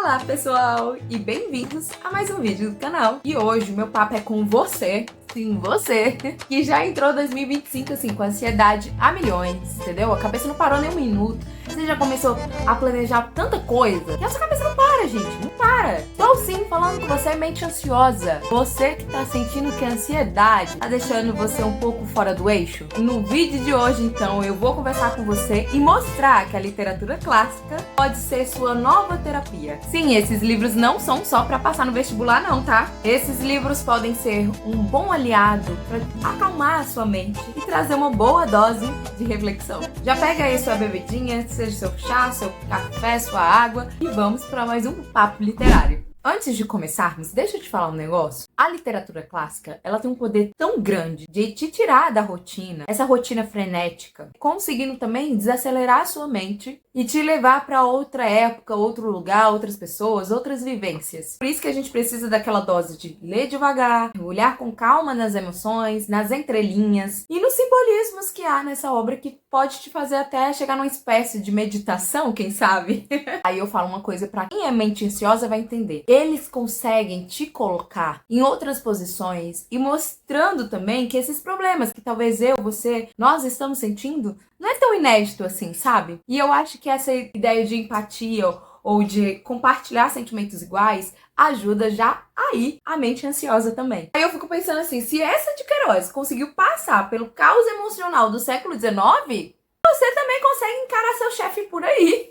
Olá pessoal e bem-vindos a mais um vídeo do canal. E hoje o meu papo é com você, sim, você, que já entrou 2025 assim com ansiedade a milhões, entendeu? A cabeça não parou nem um minuto, você já começou a planejar tanta coisa que a sua cabeça não para, gente, não para. Estou sim falando com você, mente ansiosa, você que tá sentindo que a ansiedade tá deixando você um pouco fora do eixo. No vídeo de hoje, então, eu vou conversar com você e mostrar que a literatura clássica pode ser sua nova terapia. Sim, esses livros não são só para passar no vestibular não, tá? Esses livros podem ser um bom aliado para acalmar a sua mente e trazer uma boa dose de reflexão. Já pega aí sua bebidinha, seja seu chá, seu café, sua água e vamos para mais um papo literário. Antes de começarmos, deixa eu te falar um negócio. A literatura clássica, ela tem um poder tão grande de te tirar da rotina, essa rotina frenética, conseguindo também desacelerar a sua mente e te levar para outra época, outro lugar, outras pessoas, outras vivências. Por isso que a gente precisa daquela dose de ler devagar, olhar com calma nas emoções, nas entrelinhas e nos simbolismos que há nessa obra que pode te fazer até chegar numa espécie de meditação, quem sabe? Aí eu falo uma coisa para quem é mente ansiosa vai entender. Eles conseguem te colocar em outras posições e mostrando também que esses problemas que talvez eu, você, nós estamos sentindo não é tão inédito assim, sabe? E eu acho que essa ideia de empatia ou de compartilhar sentimentos iguais ajuda já aí a mente ansiosa também. Aí eu fico pensando assim, se essa de Queiroz conseguiu passar pelo caos emocional do século XIX, você também consegue encarar seu chefe por aí.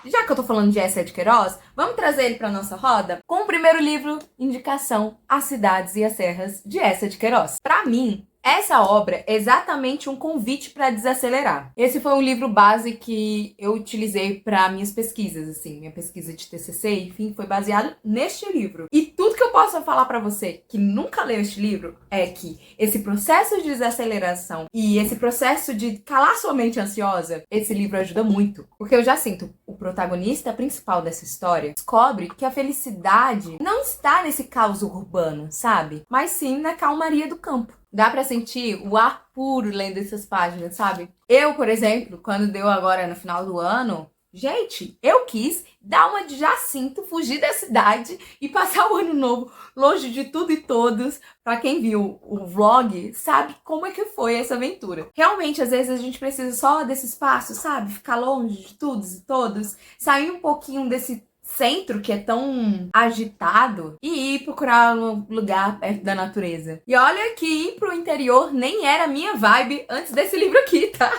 Já que eu tô falando de Eça de Queiroz, vamos trazer ele pra nossa roda com o primeiro livro, indicação As Cidades e as Serras, de Eça de Queiroz. Pra mim, essa obra é exatamente um convite para desacelerar. Esse foi um livro base que eu utilizei para minhas pesquisas, assim, minha pesquisa de TCC, enfim, foi baseado neste livro. E tudo que eu posso falar para você que nunca leu este livro é que esse processo de desaceleração e esse processo de calar sua mente ansiosa, esse livro ajuda muito. Porque eu já sinto, o protagonista principal dessa história descobre que a felicidade não está nesse caos urbano, sabe? Mas sim na calmaria do campo. Dá pra sentir o ar puro lendo essas páginas, sabe? Eu, por exemplo, quando deu agora no final do ano, gente, eu quis dar uma de Jacinto, fugir da cidade e passar o ano novo longe de tudo e todos. Pra quem viu o vlog, sabe como é que foi essa aventura. Realmente, às vezes a gente precisa só desse espaço, sabe? Ficar longe de todos e todos, sair um pouquinho desse centro que é tão agitado e ir procurar um lugar perto da natureza. E olha que ir pro interior nem era minha vibe antes desse livro aqui, tá?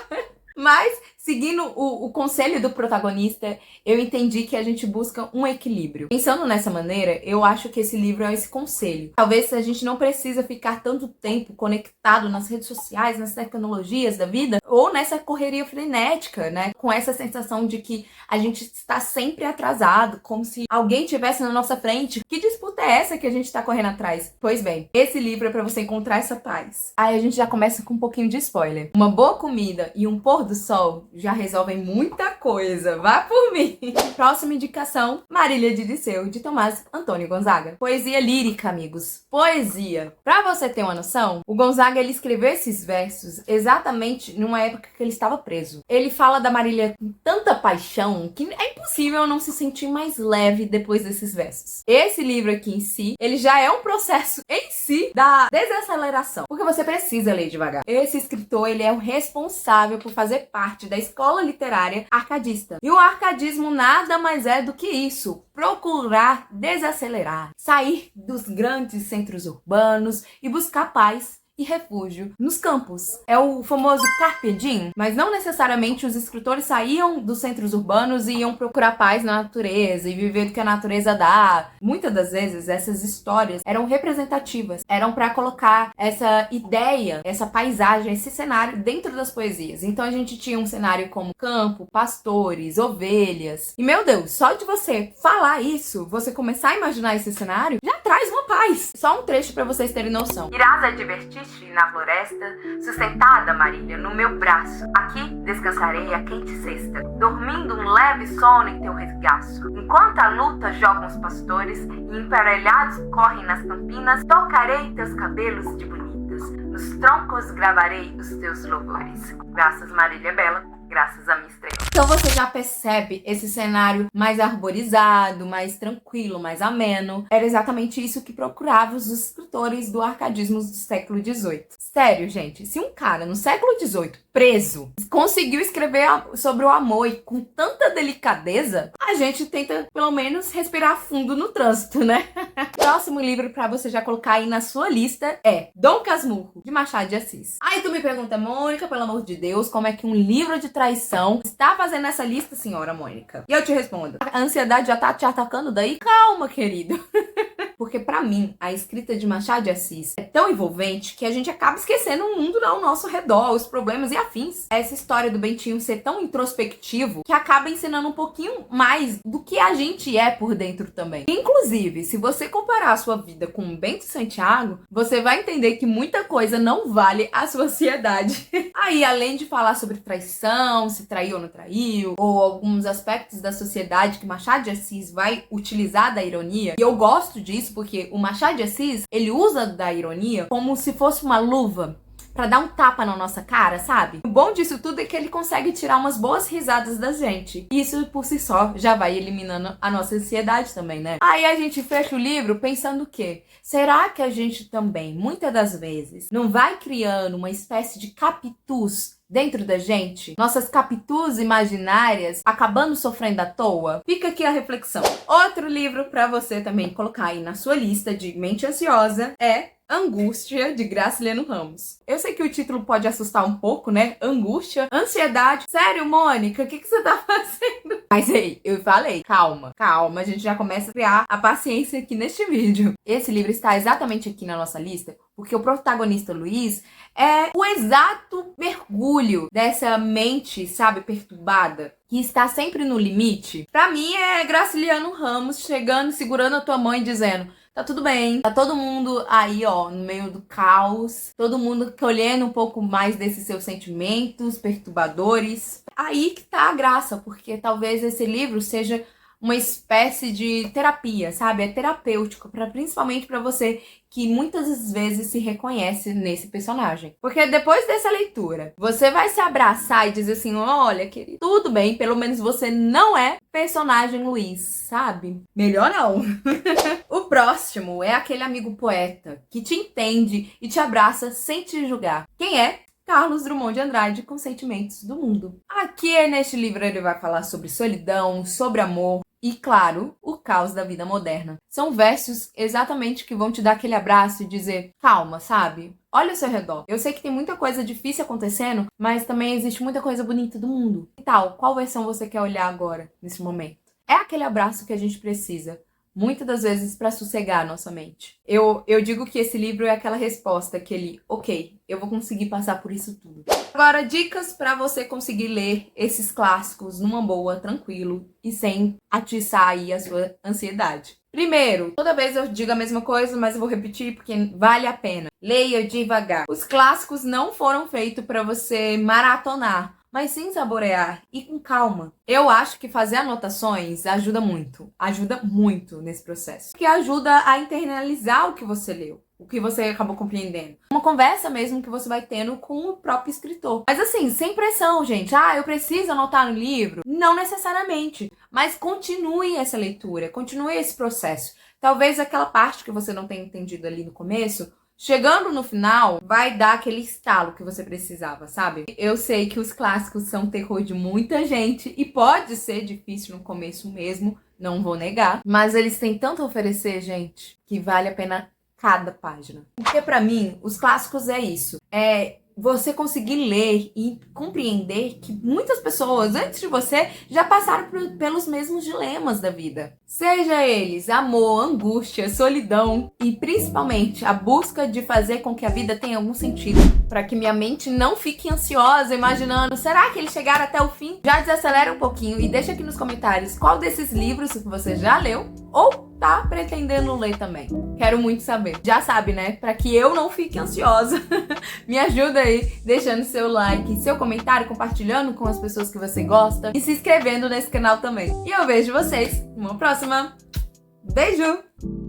Mas, seguindo o conselho do protagonista, eu entendi que a gente busca um equilíbrio. Pensando nessa maneira, eu acho que esse livro é esse conselho. Talvez a gente não precisa ficar tanto tempo conectado nas redes sociais, nas tecnologias da vida, ou nessa correria frenética, né? Com essa sensação de que a gente está sempre atrasado, como se alguém estivesse na nossa frente. Que disputa é essa que a gente está correndo atrás? Pois bem, esse livro é para você encontrar essa paz. Aí a gente já começa com um pouquinho de spoiler. Uma boa comida e um pôr do sol já resolvem muita coisa. Vá por mim! Próxima indicação, Marília de Dirceu, de Tomás Antônio Gonzaga. Poesia lírica, amigos. Poesia. Pra você ter uma noção, o Gonzaga, ele escreveu esses versos exatamente numa época que ele estava preso. Ele fala da Marília com tanta paixão que é impossível não se sentir mais leve depois desses versos. Esse livro aqui em si, ele já é um processo em si da desaceleração, porque você precisa ler devagar. Esse escritor, ele é o responsável por fazer parte da escola literária arcadista. E o arcadismo nada mais é do que isso: procurar desacelerar, sair dos grandes centros urbanos e buscar paz e refúgio nos campos. É o famoso Carpe Diem, mas não necessariamente os escritores saíam dos centros urbanos e iam procurar paz na natureza e viver do que a natureza dá. Muitas das vezes essas histórias eram representativas, eram para colocar essa ideia, essa paisagem, esse cenário dentro das poesias. Então a gente tinha um cenário como campo, pastores, ovelhas. E meu Deus, só de você falar isso, você começar a imaginar esse cenário, já traz uma paz. Só um trecho para vocês terem noção. Irás advertir na floresta, sustentada, Marília, no meu braço. Aqui descansarei a quente cesta, dormindo um leve sono em teu resgaço. Enquanto a luta jogam os pastores e emparelhados correm nas campinas, tocarei teus cabelos de bonitas, nos troncos gravarei os teus louvores. Graças, Marília Bela, graças à minha estrela. Então você já percebe esse cenário mais arborizado, mais tranquilo, mais ameno. Era exatamente isso que procuravam os escritores do arcadismo do século XVIII. Sério, gente, se um cara no século XVIII, preso, conseguiu escrever sobre o amor e com tanta delicadeza, a gente tenta pelo menos respirar fundo no trânsito, né? Próximo livro pra você já colocar aí na sua lista é Dom Casmurro, de Machado de Assis. Aí tu me pergunta, Mônica, pelo amor de Deus, como é que um livro de traição está fazendo essa lista, senhora Mônica? E eu te respondo, a ansiedade já tá te atacando daí? Calma, querido. Porque pra mim, a escrita de Machado de Assis é tão envolvente que a gente acaba esquecendo o mundo ao nosso redor, os problemas e afins. Essa história do Bentinho ser tão introspectivo que acaba ensinando um pouquinho mais do que a gente é por dentro também. Inclusive, se você comparar a sua vida com o Bento Santiago, você vai entender que muita coisa não vale a sua ansiedade. Aí, além de falar sobre traição, se traiu ou não traiu, ou alguns aspectos da sociedade que Machado de Assis vai utilizar da ironia, e eu gosto disso porque o Machado de Assis, ele usa da ironia como se fosse uma luva pra dar um tapa na nossa cara, sabe? O bom disso tudo é que ele consegue tirar umas boas risadas da gente. Isso por si só já vai eliminando a nossa ansiedade também, né? Aí a gente fecha o livro pensando o quê? Será que a gente também, muitas das vezes, não vai criando uma espécie de capitus dentro da gente? Nossas capitus imaginárias acabando sofrendo à toa? Fica aqui a reflexão. Outro livro pra você também colocar aí na sua lista de mente ansiosa é Angústia, de Graciliano Ramos. Eu sei que o título pode assustar um pouco, né? Angústia, ansiedade. Sério, Mônica, o que você tá fazendo? Mas aí, eu falei, calma, calma, a gente já começa a criar a paciência aqui neste vídeo. Esse livro está exatamente aqui na nossa lista, porque o protagonista Luiz é o exato mergulho dessa mente, sabe, perturbada, que está sempre no limite. Pra mim é Graciliano Ramos chegando, segurando a tua mãe, dizendo: tá tudo bem, tá todo mundo aí, ó, no meio do caos, todo mundo colhendo um pouco mais desses seus sentimentos perturbadores. Aí que tá a graça, porque talvez esse livro seja uma espécie de terapia, sabe? É terapêutico, principalmente para você que muitas vezes se reconhece nesse personagem. Porque depois dessa leitura, você vai se abraçar e dizer assim: olha, querido, tudo bem, pelo menos você não é personagem Luiz, sabe? Melhor não. O próximo é aquele amigo poeta que te entende e te abraça sem te julgar. Quem é? Carlos Drummond de Andrade, com Sentimentos do Mundo. Aqui neste livro ele vai falar sobre solidão, sobre amor e, claro, o caos da vida moderna. São versos exatamente que vão te dar aquele abraço e dizer: calma, sabe? Olha ao seu redor. Eu sei que tem muita coisa difícil acontecendo, mas também existe muita coisa bonita do mundo. E tal, qual versão você quer olhar agora, nesse momento? É aquele abraço que a gente precisa, muitas das vezes, para sossegar a nossa mente. Eu digo que esse livro é aquela resposta, aquele: ok, eu vou conseguir passar por isso tudo. Agora, dicas para você conseguir ler esses clássicos numa boa, tranquilo e sem atiçar aí a sua ansiedade. Primeiro, toda vez eu digo a mesma coisa, mas eu vou repetir porque vale a pena. Leia devagar. Os clássicos não foram feitos para você maratonar, mas sim saborear e com calma. Eu acho que fazer anotações ajuda muito nesse processo. Que ajuda a internalizar o que você leu, o que você acabou compreendendo. Uma conversa mesmo que você vai tendo com o próprio escritor. Mas assim, sem pressão, gente. Eu preciso anotar no livro. Não necessariamente. Mas continue essa leitura, continue esse processo. Talvez aquela parte que você não tenha entendido ali no começo, chegando no final, vai dar aquele estalo que você precisava, sabe? Eu sei que os clássicos são terror de muita gente e pode ser difícil no começo mesmo, não vou negar. Mas eles têm tanto a oferecer, gente, que vale a pena cada página. Porque pra mim, os clássicos é isso. É você conseguir ler e compreender que muitas pessoas antes de você já passaram pelos mesmos dilemas da vida. Seja eles amor, angústia, solidão e principalmente a busca de fazer com que a vida tenha algum sentido. Para que minha mente não fique ansiosa imaginando: será que eles chegaram até o fim? Já desacelera um pouquinho e deixa aqui nos comentários qual desses livros que você já leu ou tá pretendendo ler também. Quero muito saber. Já sabe, né? Para que eu não fique ansiosa. Me ajuda aí, deixando seu like, seu comentário, compartilhando com as pessoas que você gosta e se inscrevendo nesse canal também. E eu vejo vocês numa próxima. Beijo!